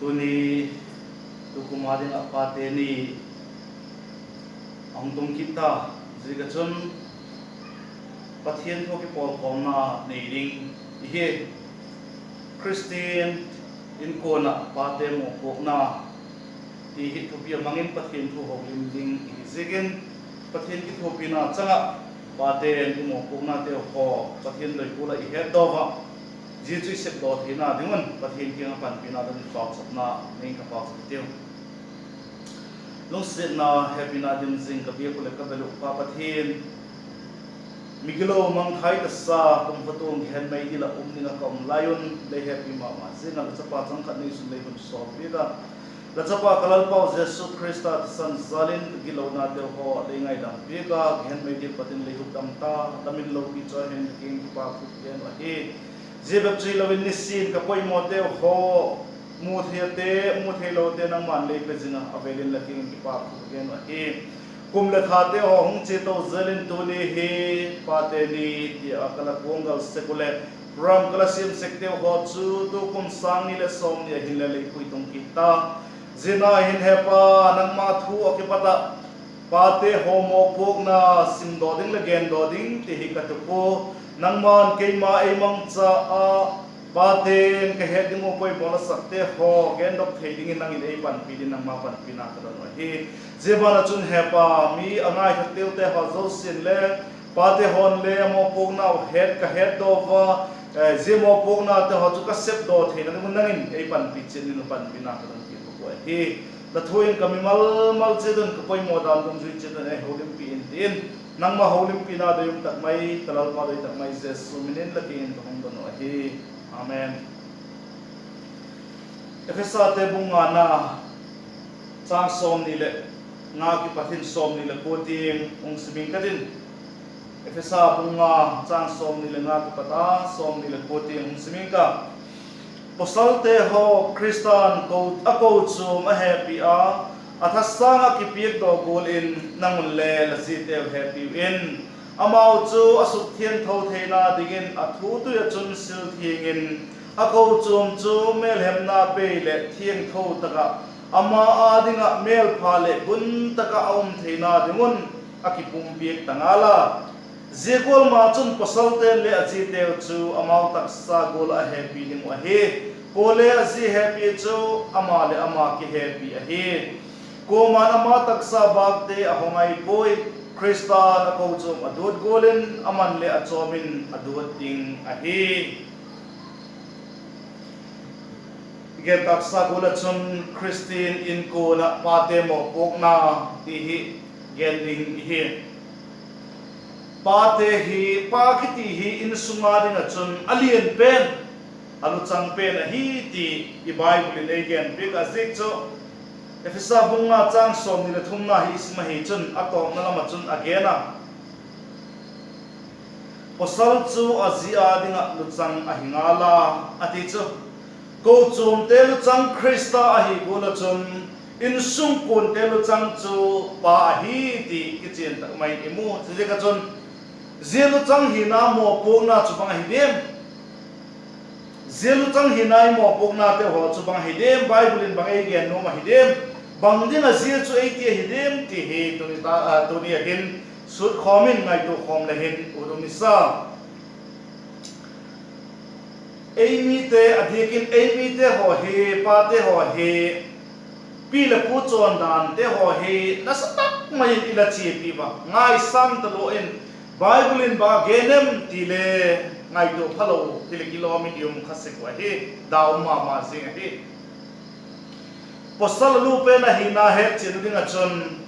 tuni tukumadin Pate ni angtung kita jika chun pathian ko ki pol komna neiding ihe Khristian Inkuan Pate Mawpuakna ti hit thupia mangin pathian thu hoklim ding izegen pathian ki thupina changa Pate Mawpuakna te ho pathian loi pula ihe dova ji chui sep do thina dingon pathian ki pan pina dan pa sapna nei ka pa saptiu long sit na happy na din zing ka bia kule ka belu pa pathian migilo mang thai ta sa kum patong hen mai dila ni na kom lion le happy mama zina la chapa chang khat ni sun le bun so bida la chapa kalal pau jesu christa san zalin gilo na de ho le ngai dang bega hen mai dil patin le hu tam ta tamin lo pi cho hen king pa khu ken la he jebab chui lo ni sin ka poi mo te ho mu the lo te nang man le pe jina avelin la king pa khu ken la he kum la thate ho hung che to zalin to ni he Pate ni ti akala kongal sekule ram kalasim sekte ho chu tu kum sang ni le som ni hin le pui tung kita zina hin hepa nang ma thu okipata Pate ho Mawpuakna sim do ding le gen do ding ti hi ka tu ko nang man ke ma e mang cha a Pate ke he ding mo poi bola sakte ho gen dok thei ding nang in ei pan pi din nang ma pan pi na ka no hi jebana chun hepa mi angai khatel te ha zo sin le Pate hon le Mawpuakna het ka het do wa je Mawpuakna te ho chu ka sep do thei na mun nangin ei pan pi chen ni pan pi na ka no ki ko hi la thoin kami mal che don ko poi mo dan dum zui che don e holim pi in tin nang ma holim pi na do yum tak mai talal ma do tak mai jesu minin la kin to hong don hi amen efesa te bunga na chang som ni le nga ki pathin som ni le poting ong siming kadin efesa bunga chang som ni le nga ki pata som ni le poting ong siming ka posalte ho Khristian ko ako chu ma happy a athasanga ki piek do gol in nang le la si te happy in amau chu asuk thian tho theina digin athu tu ya chun sil thingin ako chum chu mel hemna pe le thiang tho taka ama adinga mel phale bun taka aum theina dingun akipum piek tangala zegol ma chun posalte le achi te chu amau tak sa gol a happy ning wa he kole azi happy chu ama le ama ki happy a he ko man ama tak sa bakte ahongai boy Khristian ako chum adot golen aman le achomin adot ting a he get tak sa gola chun Khristian Inkuan Pate Mawpuakna ti hi gending hi Pate hi pakiti hi in sunga ding chun alien pen alu chang pen hi ti i bible in again big azik cho efesa bunga chang som ni le thumna hi isma hi chun atom na lama chun agena posal chu azia dinga lu chang ahingala ati chu ko chum te lu chang Krista ahi gola chun in sung kun te lu chang chu pa hi ti kichen tak mai imu je ka chun zelu chang hi na Mawpuakna chu bang hi dem zelu chang hi nai Mawpuakna te ho chu bang hi dem bible in bang ai gen no ma hi dem bang ding a zil chu ai ti hi dem ti hi to ni ta to ni hin sut khomin ngai to khom le hin udum ni sa Amy te adhikin Amy te ho he Pate ho he pi le pu chon dan te ho he nasatak mai ila chi pi ba ngai sam ta lo in bible in ba genem ti le ngai to phalo ti le kilometrium khase ko he daw ma sing he posal lu pe na hi na he chin ding a chon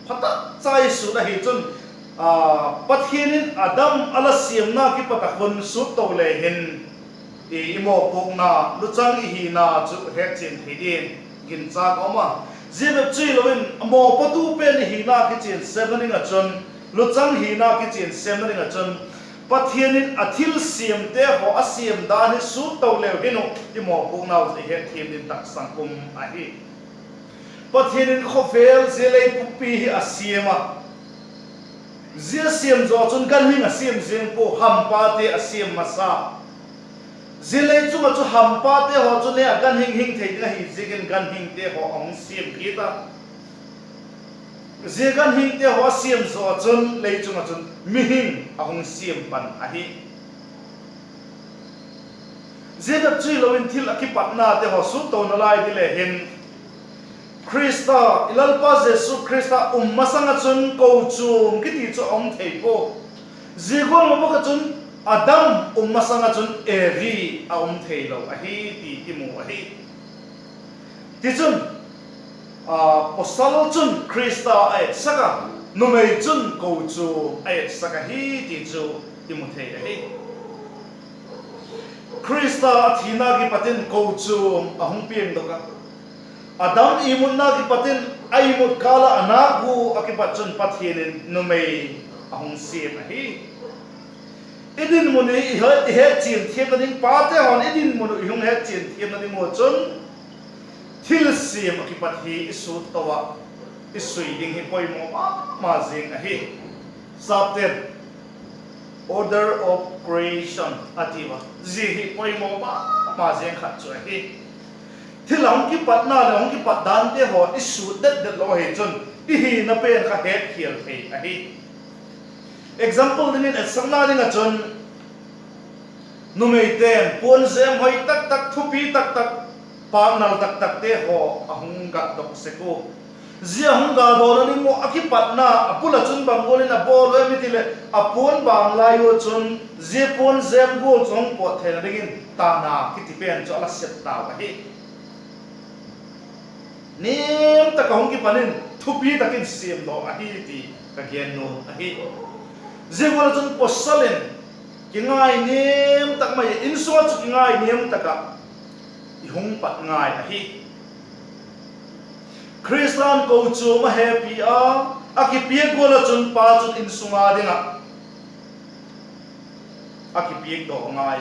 phata chai su na hi chon pathinin adam ala siam na ki patakhon su to le hin i Mawpuakna lu chang hi na chu he chin hidin gin cha ko ma jibep chui lovin mo patu pe ni hi na ki chin sevening a chon lu chang hi na ki chin sevening a chon pathianin athil siam te ho asiam da ni su to le hinu i Mawpuakna he thim din tak sangkum a hi pathianin khofel zelei pupi hi asiama zia siam zo chun kan hing asiam zeng po ham Pate asiam masa zilei chu ma chu hampa te ho chu ne gan hing hing thei nga hi zigen gan hing te ho ong sim kita zigan hing te ho sim zo chun lei chu ma chun mi hing ahong sim pan a hi ziga chui loin thil akipat na te ho su to na lai dile hin Krista ilalpa Jesu Krista masanga chun ko chum kiti chu ong thei po zigol mo ka chun Adam masanga chun Evi a ong thei lo a hi ti mu a hi ti chun posal chun Krista ai saka numei chun ko chu ai saka hi ti chu ti mu thei a hi Krista athina ki patin ko chu ahong pieng do ka Adam imun na ki patin ay imut kala anaku akipat chun pathinin numei ahong sim a hi idin mo ni he chin thiam na ding Pate hon idin mo ihong he chin thiam na ding mo chun thil sim akipat hi isu tawa isui ding hi poi mo ma jing a hi chapter order of creation ativa ji hi poi mo ma jing khat chu a hi thilang ki patna long ki patan te ho isu dat lo he chun hi na pen kha het khial thei a hi example dingin asangna ding a chun numei ten pon zem hoi tak tak thupi tak tak pa nal tak tak te ho ahung ga dok seko zia hung ga do na ni mo akipat na apula chun bangolin a bol we mitile apon bang lai yo chun zia pon zem gol chong po the na dingin ta na kiti pen cho ala set ta ba hi nim ta ka hung ki panin thupi takin sim do a hi ti ka gen no a hi zia wala chun posalin kingai nim tak mai inso chu kingai nim taka ihung pat ngai a hi Khristian ko chu ma happy a aki piek gola chun pa chun insunga dinga aki piek do ngai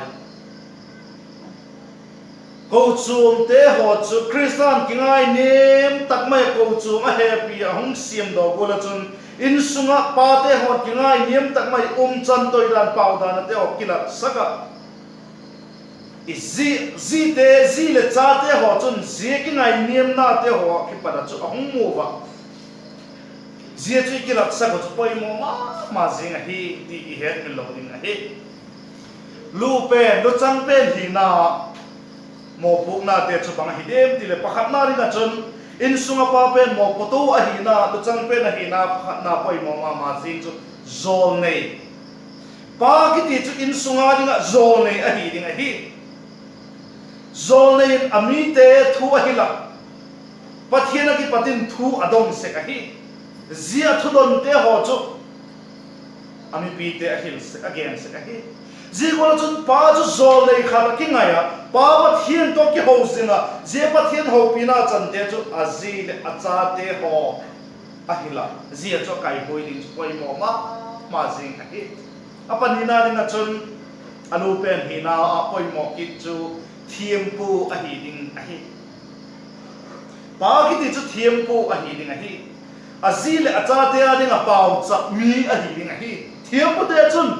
ko chu te ho chu Khristian kingai nim tak mai ko chu ma happy a hung sim do gola chun insunga Pate ho kingai nim tak mai chan toi dan pau dan te o kila saka zi le cha te ho chun zi kingai nim na te ho ki pada chu hong mu wa zi chu kila saka chu poi mo ma jing a hi ti het mi lo ding a hi lu pen lu chang pen hi na Mawpuakna te chu bang hi dem ti le pakhat na ri na chun in sunga pa pen mo poto a hi na lu chang pen a hi na pakhat na poi mo ma jing chu zol nei pa ki ti chu in sunga dinga zol nei a hi ding a hi zol nei ami te thu a hi la pathiana ki patin thu adong se a hi zia thu don te ho chu ami pi te a hil se again se a hi zigol chun pa chu zol nei khala ki ngaya pa pathian to ki ho singa je pathian ho pina chan te chu azi le acha te ho ahila zia cho kai hoi ding poi mo ma jing a hi apanina ding a chun alu pen hi na a poi mo ki chu thiam pu a hi ding a hi pa ki ti chu thiam pu a hi ding a hi azi le acha te a ding a pau chap mi a hi ding a hi thiam pu te chun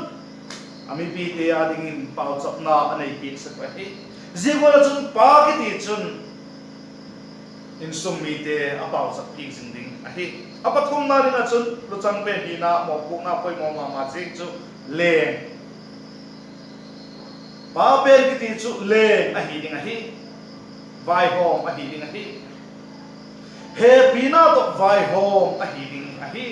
ami pi te a ding in pau chap na anei pi sak a hi zigol chun pa ki ti chun in sum mi te a pau chap pi jing ding a hi apathum na ring a chun lu chang pe hi na Mawpuakna poi mo ma jing chu leng pa pen ki ti chu leng a hi ding a hi vai hom a hi ding a hi he pina to vai hom a hi ding a hi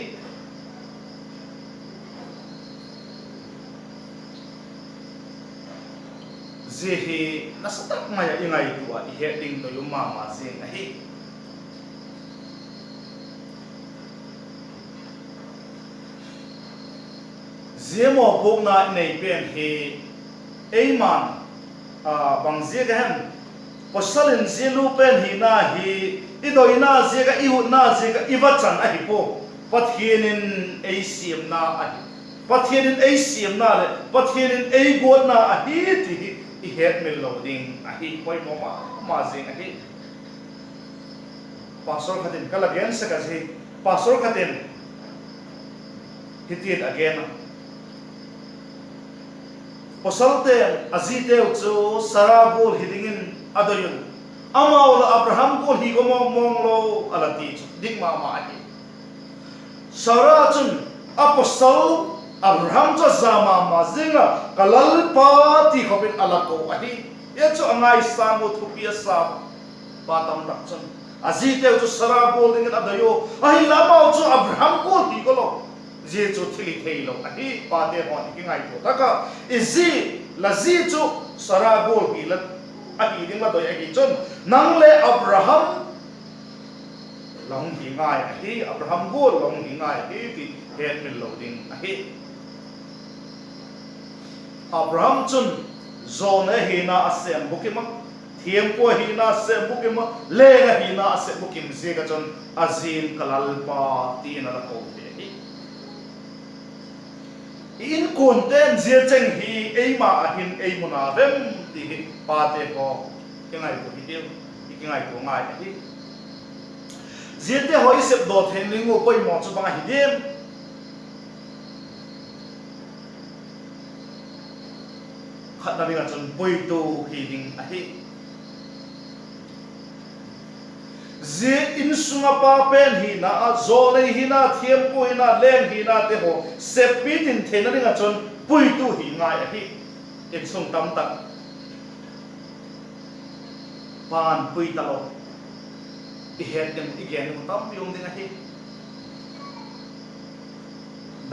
zehi nasatak maya ingai tua i he ding to yuma ma jing a hi ze Mawpuakna nei pen hi eiman bang ze ga hem posalin ze lu pen hi na hi idoina ze ga ihu na ze ga iwachan a hi po pathienin ei sim na a hi pathienin ei sim na le pathienin ei god na a hi ti i het mil lo ding a hi poi mo ma jing a hi pastor khatin kala gen sa ka ji pastor khatin hitin again posalte aziteu chu saragul hidingin adoyun amaul Abraham ko hi ko monglo alati dik mama hi sara chun apostol Abraham cho zama mazinga kalal pati khopin alako ahi ya chu angai samu thupia sa patam rakchon aziteu chu saragul hidingin adoyo ahi lamau chu Abraham ko hi ko lo je chu thili theilo ahi pate hon ki ngai ko taka izi lazi chu saragol hi la ahi ding la doi ahi chon nang le Abraham long hi ngai ahi Abraham gol long hi ngai hi ti het min lo ding ahi Abraham chun zone hi na asem bukima thiam ko hi na asem bukima le nga hi na asem bukim je ka chon azin kalal pa ti na la ko Inkuan ten zia cheng hi eima ahin eimuna rem ti hi pate ko kengai ko hitiu kengai ko ngai hi zia te hoi sep do then lingu koi mo chu bang hidim khat na ringa chon poi tu hi ding ahi zia in sunga pa pen hi na zole hi na thiam ko hi na leng hi na te ho sepitin thena ringa chon pui tu hi ngai ahi ek sung tam tak pan pui ta lo i het dem igen ko tam yung ding ahi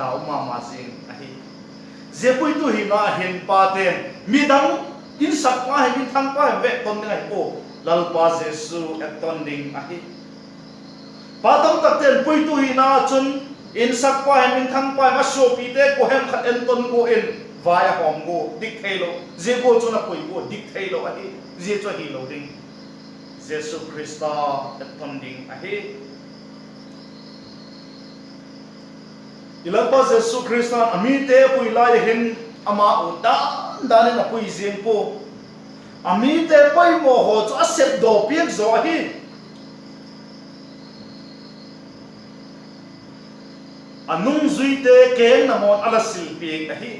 dau ma ma sing ahi je pui tu hi na hen pa ten midang in sak pa hi min thang pa ve ton ngai ko lalpa Jesu etonding ahi patam takten pui tu hi na chun in sakpa hem in thang pa ma so pi te ko hem khat en ton ko in vaya hom go dik thailo je ko chuna pui ko dik thailo ahi je cho hi lo ding Jesu Christa etonding ahi ilalpa Jesu Christa ami te pui lai hin ama uta dane na pui jeng po ami te pai mo ho chu asep do piek zo hi anung zui te keng namon ala sil piek hi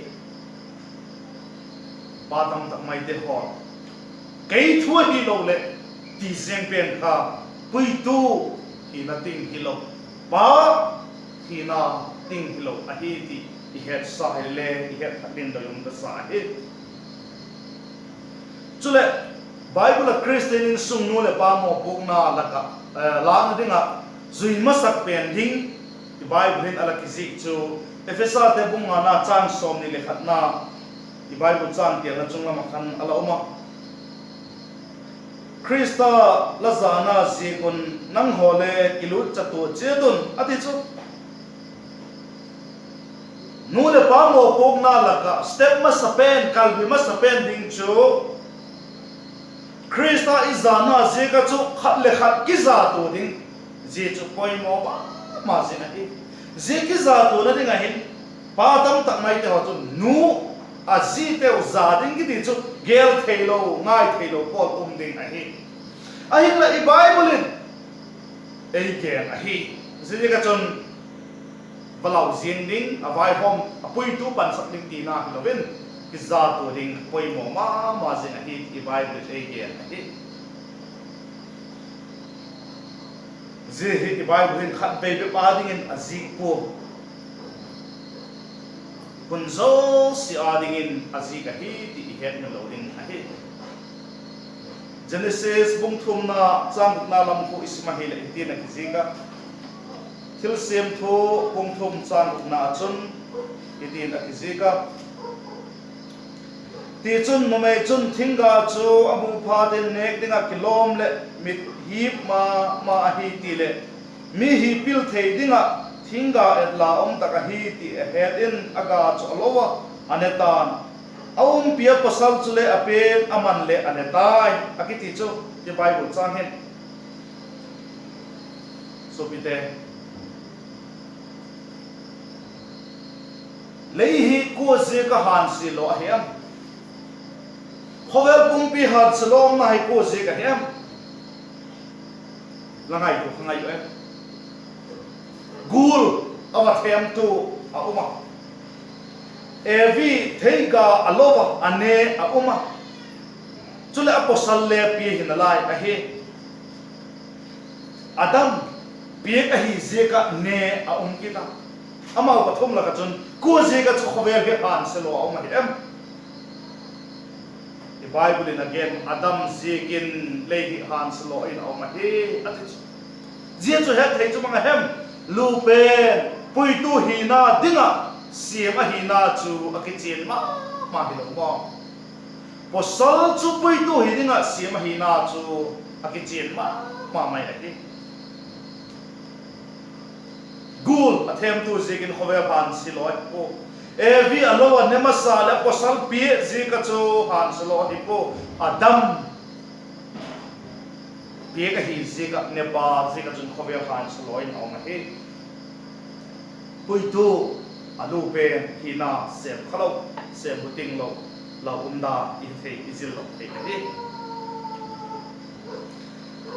patam tak mai te ho kei thua hi lo le ti zeng pen kha pui tu hi na ting hi lo pa hi na ting hi lo ahi ti i het sa le i het din do yum da sa hi chule Bible Khristian in sung nu le pa Mawpuakna laka la na dinga zui masak pen ding the Bible in ala kizik chu efesa te bunga na chang som ni le khatna the Bible chang ti na chunga makhan ala uma Krista lazana zikun nang hole kilut chatu chedun ati chu nu le pa Mawpuakna laka step masapen kalbi masapen ding chu Krista izana zeka chu khat le khat ki za tu ding je chu poi mo ba ma se na hi je ki za tu na ding a hin pa tam tak mai te ho chu nu a ji te o za ding ki di chu gel thailo ngai thailo pol ding a hi a hin la i Bible in ei ke a hi je ka chon balau zing ding a vai hom a pui tu pan sak ding ti na lovin ki za tu ding poi mo ma zin a hi i Bible ei ke a hi je hi i Bible in khat pe pe pa ding in azik po kunzo si a ding in azik a hi ti het na lo ding a hi Genesis bung thum na chang na lam ko Ismail a ti na kizika thil sem tho bung thum chang na chun itin a kizika ti chun no me chun thinga chu abu pha den nek dinga kilom le mit hip ma hi ti le mi hi pil thei dinga thinga et la om taka hi ti het in aga chu lowa anetan aum pia pasal chu le apen aman le anetai akiti chu the Bible chang hen so pite leihi ko se ka han si lo hiam khovel pum pi hat salom na hai ko se ka hiam langai ko khangai yo gul awa them tu a uma evi theiga alova ane a uma chule apostle le pi hinalai a he Adam pi a hi zeka ne a kita ama pathom la ka chun ko zeka chu khovel he han selo a uma hem the Bible in again Adam zekin lehi han selo in a uma he ati zia chu he thei chu manga hem lu pen pui tu hina dinga siema hina chu akichen ma hilong mo posol chu pui tu hidinga siema hina chu akichen ma mai ati gul athem tu zekin khowe han siloi po evi alo ne masala posal pi zika chu han silo dipo Adam pi ka hi zika ne ba zika chu khowe han siloi no ma he pui tu alu pen hina sem khalo sem buting lo la umda i the izil lo the ka he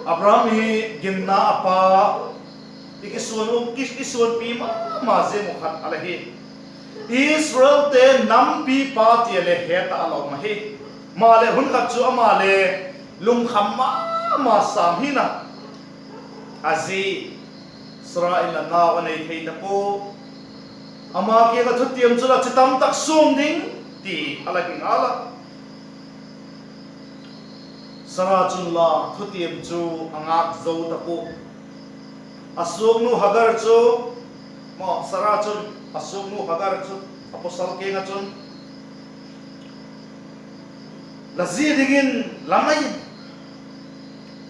Abraham hi ginna apa ikisuan kisuan pi ma ze mo khat ala he Israel te nam pi pa ti le heta alo ma he ma le hun khat chu ama le lung kham ma sam hina azi Israel na na nei thei ta po ama ke ka thutiam chu la chitam tak sum ding ti ala king ala sara chun la thutiam chu angak zo ta po asuk nu hagar chu mo sara chun asuk nu hagar chu apostle ke nga chun lazi dingin lamay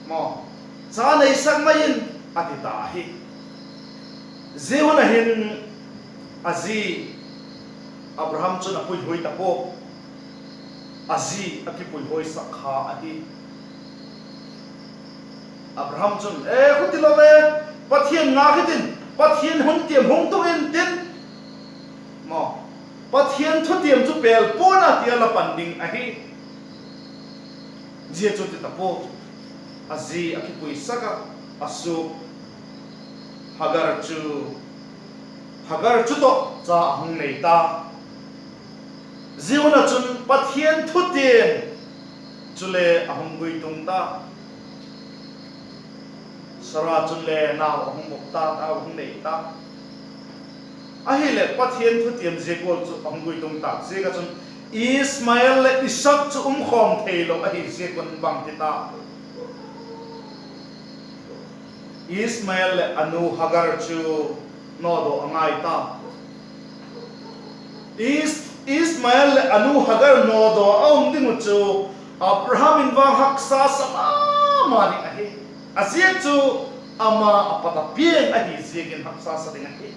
mo sa nei sak mayin ati dahi zeuna hin azi Abraham chun apui hoi ta po azi akipui hoi sakha ati Abraham chun khutilowe pathian nga khitin pathian hun tiam hung tu in tin mo pathian thu tiam chu pel pona tia la panding a hi je chu ta po azi akipui saka asu hagar chu to cha hung nei ta ziuna chun pathian thu tiam chule ahung gui tung ta sara chun le na ahung mukta ta ahung nei ta ahile pathian thu tiam je ko chu ahung gui tung ta je ka chun Ismail le Isaac chu khom thei lo ahi je kon bang ti ta Ismail le anu hagar chu no do angai ta Ismail le anu hagar no do aum ding chu Abraham in wang haksa sama mani ahi asia chu ama apata pieng ahi zegin haksa sa ding ahi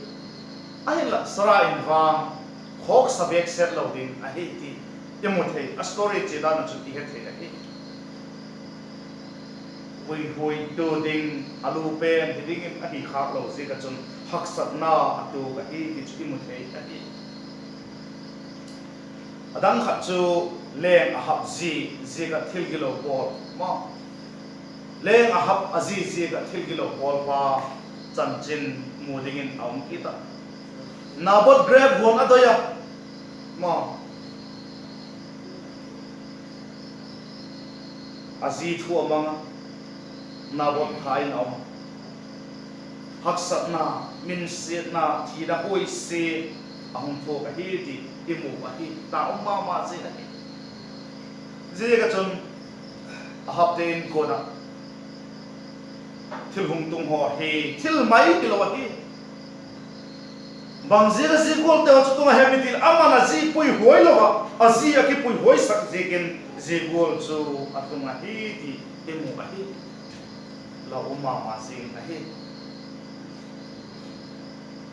ahi la sara in wang khok sabek set lo ding ahi ti emothei a story che da na chu ti he the ahi hui tu ding alu pen ding ahi khak lo se ka chun haksat na atu ahi ti chu emothei ahi adang khat chu leng ahap zi ka thil gilo bol ma leng ahap azi zi ka thil gilo bol pa chanchin mudingin aum kita nabot grab hon adoya ma azi thu amanga nabot khain aum haksat na min se na thi da hoi se ahum tho ka hi ti imu ahi ta umma ma se ahi je ka chun ahap ten ko na thil hung tung ho he thil mai ki lo hi bang je ka je ko te chu tung he mi til amana ji pui hoi lo ha azi aki pui hoi sak je ken je gol chu atung ahi ti imu ahi la umma ma se ahi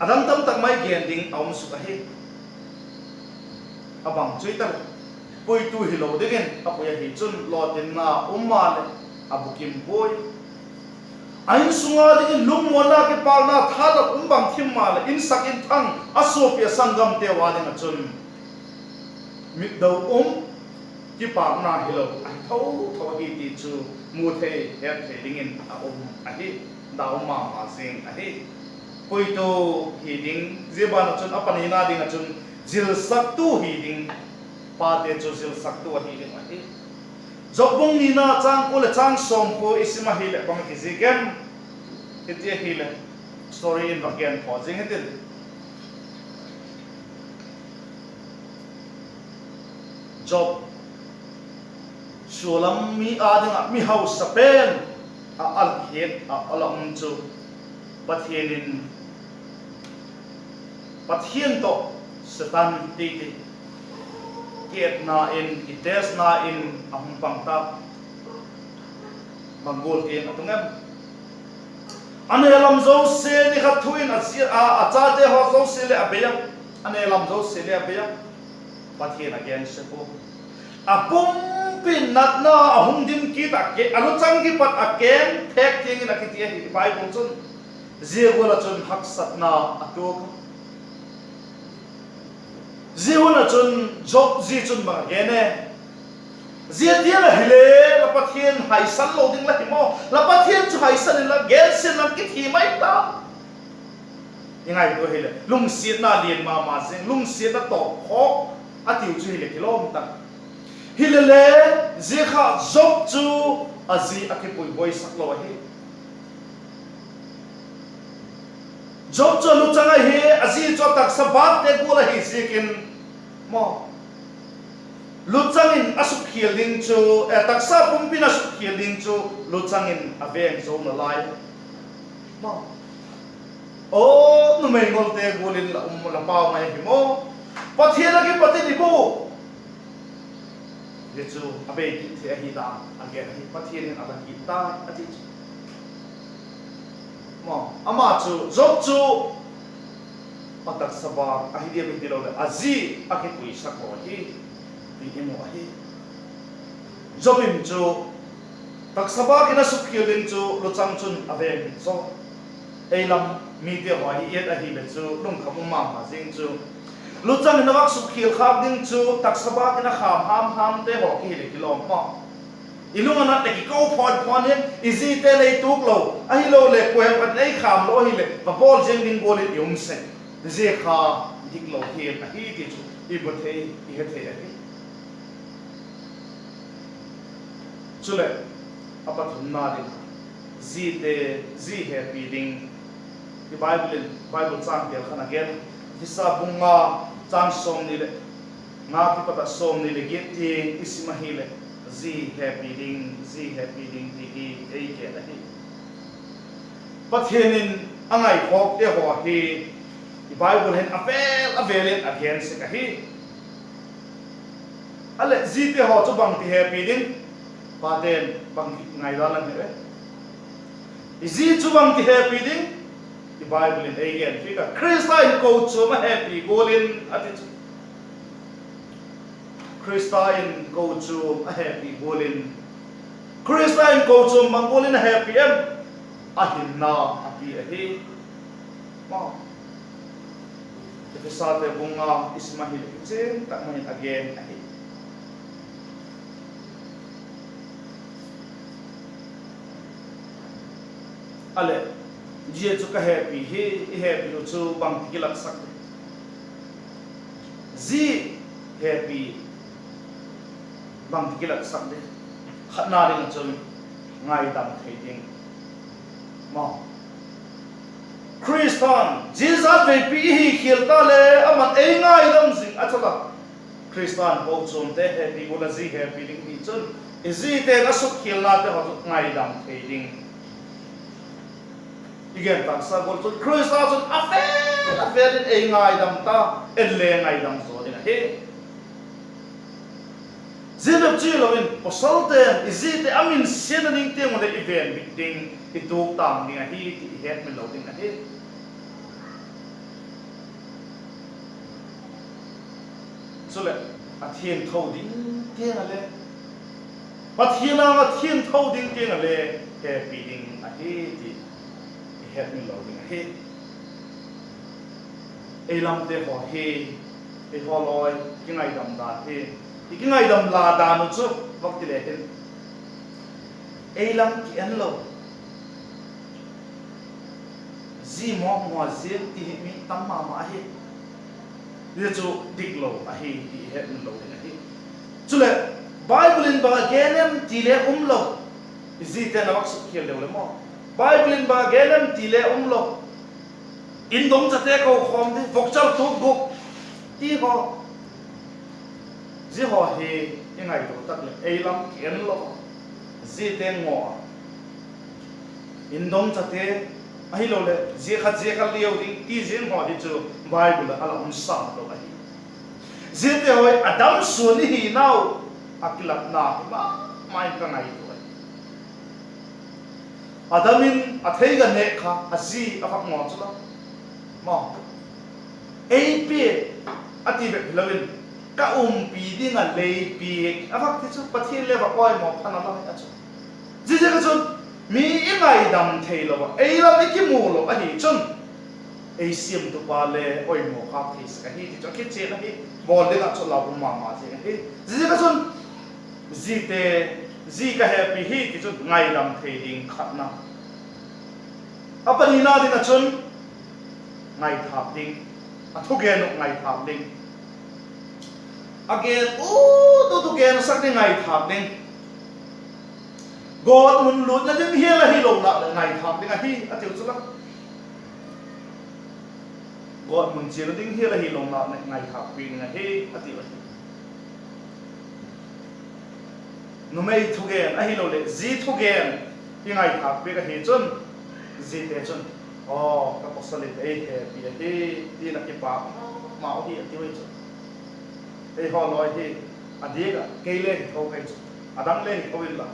adam tam tak mai gen ding aum su ahi abang chuitar pui tu hilo degen apoya hi chun lotin na umma le abukim boy ain sunga degen lum wala ke palna thala umbang thim mal in sakin thang asopia sangam te wale na chun mit do ki pa na hilo ai tho hi ti chu mu the he dingin a ahi da umma ma sing ahi pui tu hi ding je ban chun apani na ding chun zil sak tu hi ding Pate chu zil sak tu hi ding hi jobung ni na chang ko le chang som ko isima hi le pang ki zikem itia hi le story in again po jing hitin job sulam mi ading mi house sa pen al hiet alam chu pathianin pathian to satan ti kiet na in ites na in ahum pangta mangol ke atungam anelam zo se ni khathuin a cha te ho zo se le abeya anelam zo se le abeya pathian again se ko apum pin nat na ahum dim ki ta ke anu chang ki pat aken thek ting na ki ti hi bai bong chun zegola chun hak sat na atok zegola chun job ji chun ba gene zia dia la hele la pathian hai san lo ding la himo la pathian chu hai san la gel sen la ki thi mai ta ingai ko hele lung siat na lien ma sing lung siat na to khok atiu chu hele kilom ta hilele zikha job chu azi akipui boy saklo hi job chu lu changa hi azi cho tak sabat te ko la hi sikin mo lu changin asuk khialing chu taksa pumpin asuk khialing chu lu changin aveng zo na lai mo o nu mai ngol te golin la pau mai hi mo pathian ki pati ni bu yechu abe ki the hi da again hi pathian in aban ki ta ati mo ama chu job chu patak saba ahidia bi dilo azi akipui sakwa hi di emo ahi jobim chu taksaba kina sukhialin chu luchang chun aveng so eilam mi te hoi yet ahi le chu lung khamu ma ma jing chu luchang na wak sukhial khak ding chu taksaba kina kham ham te ho ki le kilom pa ilung na te ki ko phon he izi te le tuk lo ahi lo le ko pat nei kham lo hi le pa bol jeng ding bol yum se ze kha dik lo hi ahi ti chu I bothe I hethe ahi chule apathum na din zi happy ding the bible chang tel khana gen hisa bunga chang som ni le nga ki pata som ni le get ting isima hi le zi happy ding ti ei ke da hi pathenin angai khok te ho hi the bible hen avel again se ka hi ale zi te ho chu bang ti happy ding Pate bang ngai dalan he izi chu bang ti happy ding the bible in again fika Khristian ko chu ma happy golin ati Khristian ko chu a happy golin Khristian ko chu mangolin happy em ahin na api ahi ma efisate bunga ismahil chen tak main again ahi ale je chu ka happy happy chu bang ki lak sak zi happy bang ki lak sak de khatna ring chu ngai dam thei ding ma Khristian Jesus Vaiphei hi khilta le aman ei ngai dam sing achala Khristian bo chum te happy bola zi happy ding ni chun izi te na suk khilna te ho ngai dam thei ding igen tak sa gol chun Khristian chun afel in ei ngai dam ta en le ngai dam so ding he zinap chi lovin posalte izi te amin senaning te mo de event meeting ituk tam ni hi het min lo ding he sule athien thau ding te na le pathiana nga thien thau ding te na le happy ding a he ti het min lo ding he elam te ho he e ho loi ki ngai dam da he ki ngai dam la da nu chu vak ti le ten elam ki an lo zi mo zir ti mi tam ma he dia chu dik lo a hi ti het lo ding a hi chule Bible in ba genem ti le lo zi te na wak su khiel le mo Bible in ba genem ti le lo in dong chate ko khom di vok chal tu guk ti ho zi ho he ingai to tak le ei lam ken lo zi te ngo in dong chate ai lo le zi khat liu ding ti zin ho di chu Bible ala un sa lo ai zi te hoi adam su ni hi nau akilat na ma mai ka ngai to adamin athei ga ne kha azi afak ngo chula mo ei pi ati be lawin ka pi ding a lei pi afak ti chu pathian le ba koi mo phana la a chu ji je ka chun mi ingai dam thei lo ba ei la ki mu lo a hi chun ei siam tu pa le oi mo kha this ka hi ti chu ki che na hi bol de la chu la bu ma ma je hi ji je ka chun zi ka happy hi ti chun ngai dam thei ding khat na apani na ding a chun ngai thap ding a thu gen ngai thap ding again tu gen sak ding ngai thap ding god mun lut na ding hi la hi lo la ngai thap ding a hi a tiu chu la god mun chi la ding hi la hi lo la ngai thap ding a hi a tiu no mei thu gen a hi lo le zi thu gen hi ngai thap be ka hi chun zi te chun ka posalit ei he pi he ti na ki pa ma o hi ti wei chu ei ho loi hi adiga keile ko kai chu adang le ko in la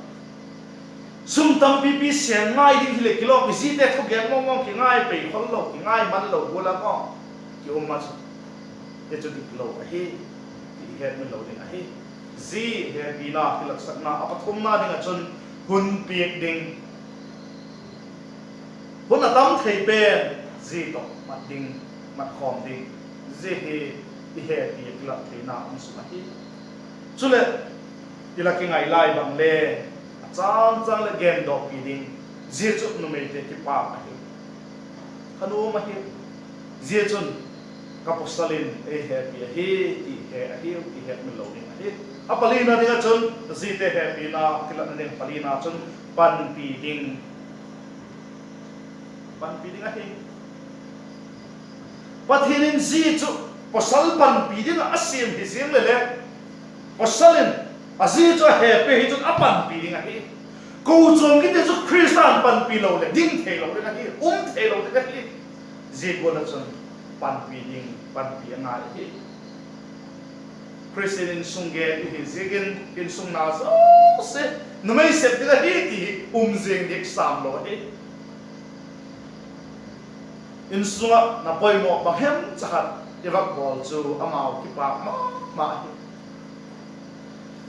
sum tam pi sian ngai ding hi le kilo pi zi te thu gen mong ki ngai pe khol lo ki ngai man lo bo la ko ki um ma chu ye chu dik lo a hi ti he min lo ding a hi zi he pi na ki lak sak na apathum na ding a chun hun pi ding hun atam thei pe zi to mat ding mat khom ding zi he i he pi ki lak thei na um su ma hi chule ti la ki ngai lai bang le chang le gen do pi ding zi chu nu me te ki pa a hi khanu ma hi zi chun ka posalin e he pi hi ti he a hi ti he min lo ding a hi apalina ding a chun zi te he pi na ki la na ding palina chun pan pi ding a hi pathinin zi chu posal pan pi ding a sim hi sim le posalin a zi chu he pe hi chu a pan pi ding a hi ko chom ki te chu Khristian pan pi lo le ding thei lo le ka hi thei lo le ka hi zi ko na chun pan pi ding pan pi nga le hi Khristian in sungge hi zigin in sung na so se no mai sep de hi ti zing dik sam lo hi in sunga na poi mo ba hem chahat evak bol chu amao ki pa ma hi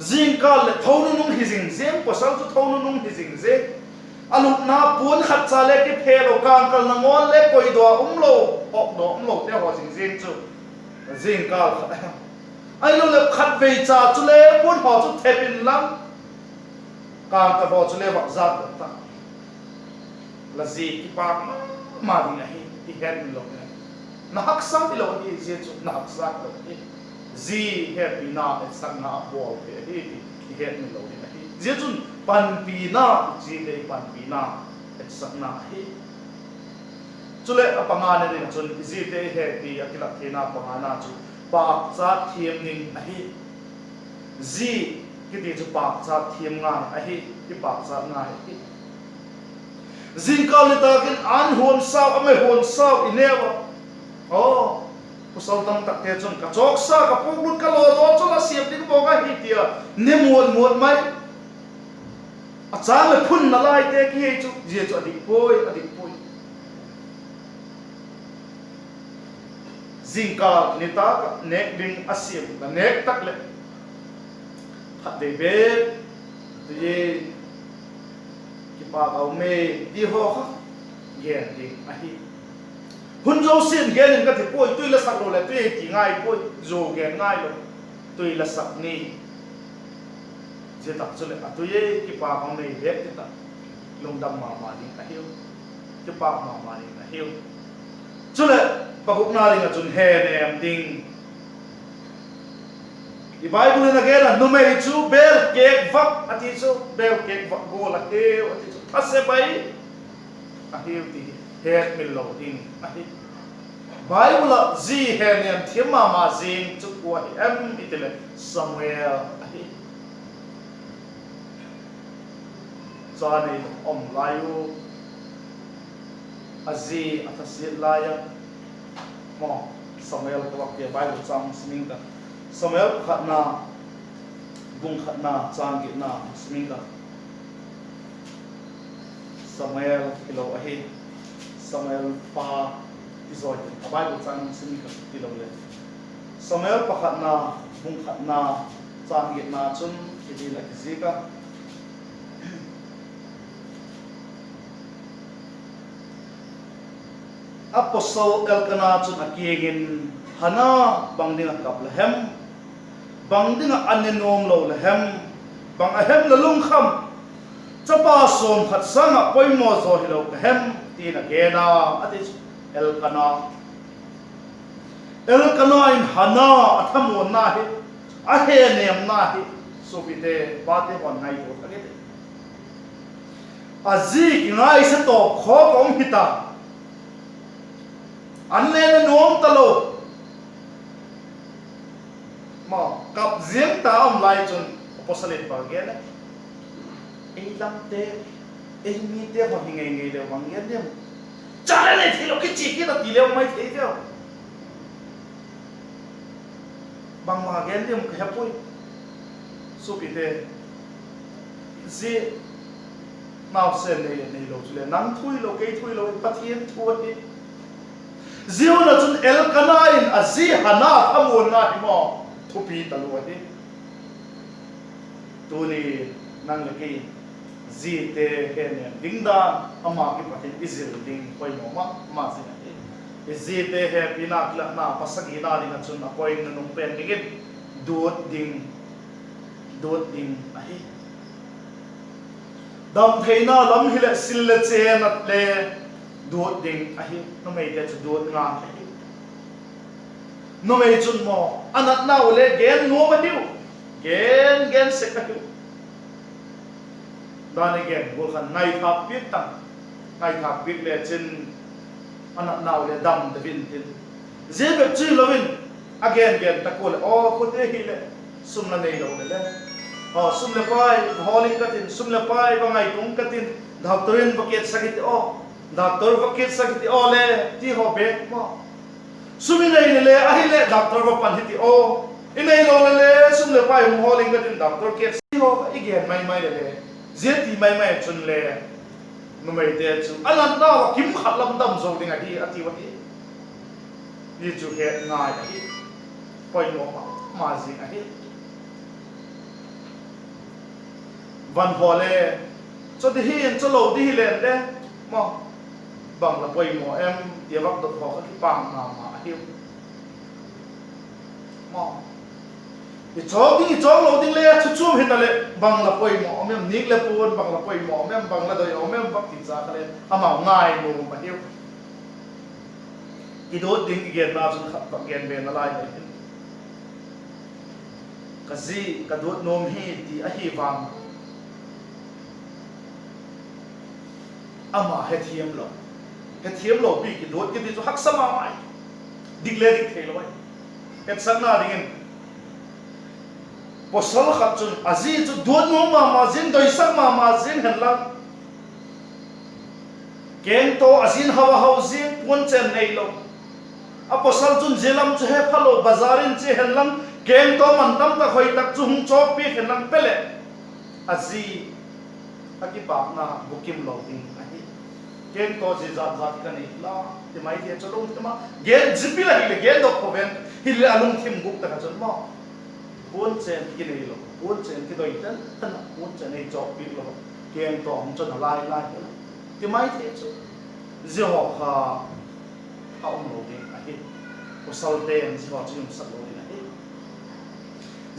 zing kal le thonu nung hi zing zeng posal chu thonu nung hi zing ze aluk na pun khat cha le ki phelo kang kal na ngol le koi do lo ok do lo te ho zing zeng chu zing kal ai lo le khat ve cha chu le pun ho chu thepin lam kang ka ho chu le wak zat ta la zi ki pa ma ding hi ti hen lo na hak sa ti lo ni zi chu na hak sa lo ni zi he pi na et sak na bol he hi ti hen lo ni hi zi chun pan pi na zi le pan pi na et sak na hi chule apanga ne rin chun zi te he ti akila thena panga na chu pak cha thiam ning a hi zi ki ti chu pak cha thiam nga a hi ki pak cha nga hi zingkal ni takin an hon sao ame hon sao inewa pusal tam tak te chun ka chok sa ka pugun ka lo chola siap ding bo ga hi tia ne mon mai a chang le phun na lai te ki he chu je chu adik poi zingkal ni ta nek ding asim ka nek tak le khat de be ye pa kau me di ho kha gen ding a hi hun jo sin gen in ka thi poi tui la sak lo le tui ki ngai poi zo gen ngai lo tui la sak ni je tak chule a tui ki pa kau me he ti ta lung dam ma ding a hiu ki pa ma ding a hiu chule pa guk na ding a chun he ne am ding I Bible na gena numei chu bel cake vak ati chu bel cake vak go la heu ati chu ase bai a heu ti het mil lo ding ahi Bible ji he niam thima ma jing chu kwa em itile Samuel ahi chani om layu azi atasit laya mo Samuel ko ke Bible chang sminga Samuel khatna bung khatna changi na sminga Samuel kilo ahi Samuel pa izoi Bible chang sminga kilo le Samuel pa khatna bung khatna changi na chun kili la kizika Apostle Elkanah chun akiegin hana bangdinga kaplehem bangdinga anenom lo lehem bang ahem lalung kham chapa som khat sanga poimo zo hilo kahem tina gena atis Elkanah in hana athamo na hi ahe nem na hi subite Pate hon ngai to agete azi ngai se to kho kom hita Anne nom talo ma kap ziem ta om lai chun apostolit pa gena ei lam te ei mi te ho hingai ngai le wang gen dem chale le thilo ki chi ki ta ti le mai thei teo bang ma gen dem ka hapoi su pi te zi mau se le nei lo chule nang thui lo ke thui lo pathian thuat ni Zion na chun Elkanah in azi hana amon na himo thupi taluati tuni nang leki zi te hen dingda ama ki patin izil ding koi moma ma zi zi te he pina kla na pasagi na ding chun na koi na nung pen dingit dot ding ahi dam theina lam hile sille che na le Dot ding ahi no mei te chu dot nga ahi no mei chun mo anat na ule gen no ma diu gen se ka diu dan again go khan nai thap pit tang ngai thap pit le chin anat na ule dam de vin tin je be chi lovin again ta ko le o ko te hi le sum na nei lo le o sum le pai holing ka tin sum le pai ba ngai tung ka tin doctorin bucket sakit o Doctor vakit sakiti ole ti ho be mo suminai le ahi le doctor va panhiti o inai lo le sum le pai hum holing ka tin doctor ke si ho igen mai le zeti mai chun le no mai te chu alan na kim khatlam dam zo ding ati wa ti ni chu he ngai ahi poi no ma zi ahi van hole cho di hin cho lo di le le mo bang la poi mo em dia bak dot ho ki pang na ma hiu mo i chong lo ding le chu chu hin le bang la poi mo mem nik le pon bang la poi mo mem bang la doi o mem bak ti cha le ama ngai mo ma hiu ki dot ding gen na chu khat bak gen ben la lai le ka zi ka dot nom hi ti a hi wang ama he thiam lo cái thiếm lộ bị cái đốt cái gì cho hắc sama mai địch lên địch thế rồi cái sáng na đi nghe posal khát chun azi cho đốt nó mà zin đôi sắc mà zin hèn lăng kén to azin hawa haw zin pun chen nei lo a posal chun zelam cho he phalo bazarin che hèn lăng kén to man tam ta khoi tak chu hung chok pi hèn lăng pele azi akipak na bukim lo ding gen to je zat ka nei la ti mai ti chalong ti ma gen zipila hi le gen dok poven hi le alung thim guk ta chon ma pon chen ki nei lo pon chen ki doi tan tan pon chen nei chok pi lo gen to hom chon lai ti mai ti chu je ho kha ha om lo ding a hi ko sal te en ji ho chim sak lo ding a hi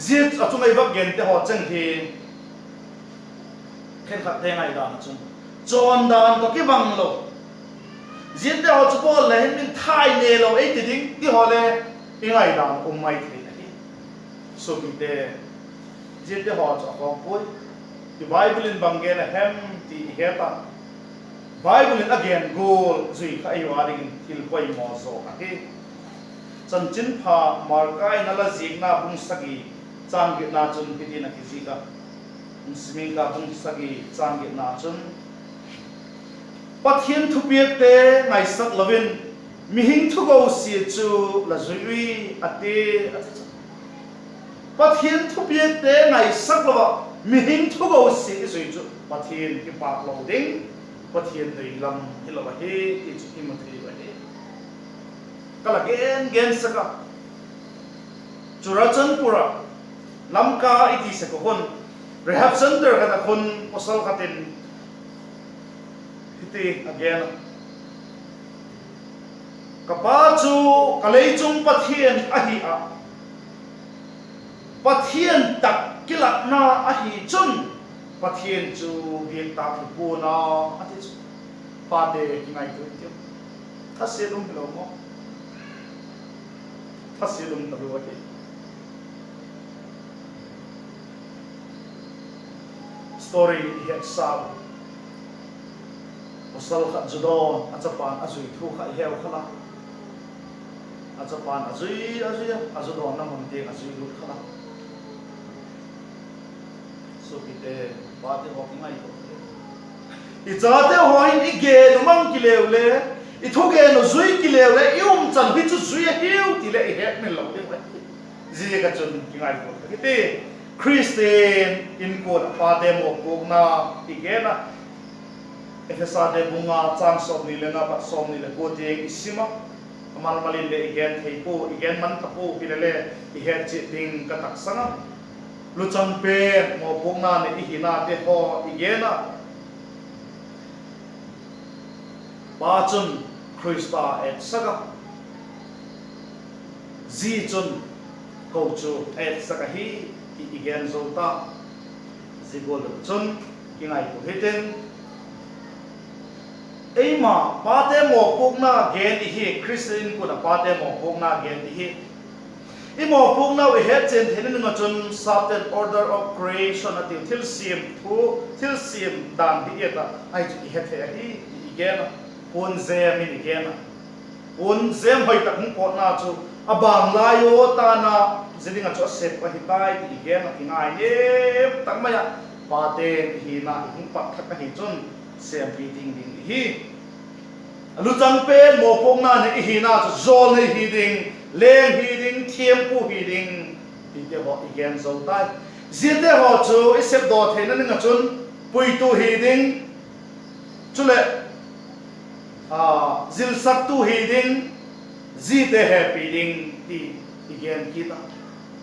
zit a chung ai vak gen te ho chang hi khen khat te ngai da chun John dan có cái bằng lo, diễn ra họ chụp bò lên mình thay nề lo ấy thì đi họ lên cái ngày đó ông mai thì đấy, so kite jete ho cha ko pui the Bible in bangen hem ti heta Bible in again goal zui ka ayo aring til koi mo so ka ki chan chin pha markai na la jing na bung sagi chang ge na chun ki na ki ji ka smi ka bung sagi chang ge na chun pathian thu piek te ngai sak lovin mi hing thu go si chu la zui ate pathian thu piek te ngai sak lo mi hing thu go si zui chu pathian ki pak lo ding pathian dei lam hilawa he ki chu ki matri ba he kala gen saka churachan pura lamka iti sa kon rehab center kana kon posal katin iti again kapachu kalaichung pathian ahi a pathian tak kilak na ahi chun pathian chu biek ta pu na ati chu pate kingai tu ti thaselum lo mo thaselum tabu wa story he sab osal kha judo achapan azui thu kha heu khala achapan azui ajudo na mon te azui lut khala so kite Pate ho kingai ko I chate ho in ige no mang kileule I thoge no zui kileule ium chan hi chu zui hiu ti le he me lo de ji ka chun kingai ko kite Khristian Inkuan Pate Mawpuakna ige na efesa de bunga chang som ni le na ba som ni le ko te isima amal malin le igen theipo igen man tapo pilele I he chi ting ka tak sanga luchang pe Mawpuakna ne ihina te ho igena bachun Krista et saka zi chun kochu et saka hi igen zota zigol chun kingai ko hiten eima Pate Mawpuakna gen hi Khristian ko na Pate Mawpuakna gen hi Mawpuakna we had chen thenin nga chun certain order of creation atil thil sim dan di eta ai chu he the hi igen pon zem in igen pon zem hoi tak mu potna chu abang layo ta na zidinga chu sep pa hi tai di igen ingai ne tak maya Pate hi na hing pak thak hi chun sem pi ding ding hi luchang pe Mawpuakna ne hi na chu zol ne hi ding leng hi ding thiam pu hi ding ti te ho igen zo tai zite ho chu isep do theina ninga chun pui tu hi ding chule zil sak tu hi ding zite happy ding ti igen kita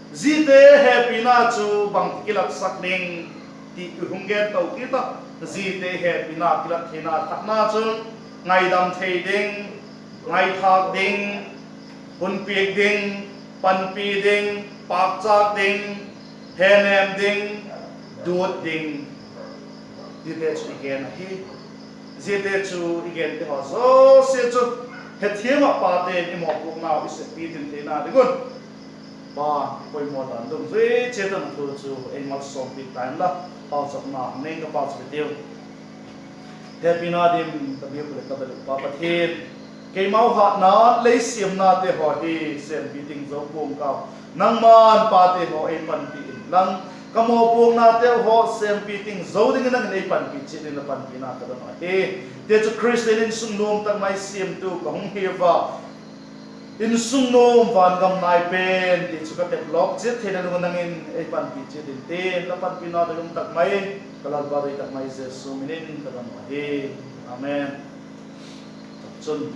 zite happy na chu bang kilak sak ding ti hungen tau kita zite happy na kilak thina thakna chun ngai dam thei ding ngai thak ding hun piek ding pan pi ding pak chak ding henem ding dut ding dite chu igen hi zite chu igen te ho so se chu he thiama Pate ni Mawpuakna is pi tin te na de gun ba koi mo dan dum zui chetan thu chu en mal som pi time la pau chak na nei ka pau chu tiu happy na dim tabi ku le ka da pa pathin cái máu hạt nó lấy xiêm na te ho hi sem bi ting zo pum ka nang man Pate ho ai pan pi lang ka Mawpuakna te ho sem bi ting zo ding nang nei pan pi chi din pan pi na ka da he te chu Khristian in sung nom tak mai xiêm tu ka hong he wa in sung nom van gam nai pen ti chu ka te block che the na nang in ai pan pi chi din te la pan pi na da gam tak mai kalal ba dai tak mai Jesu minin ka da he amen chun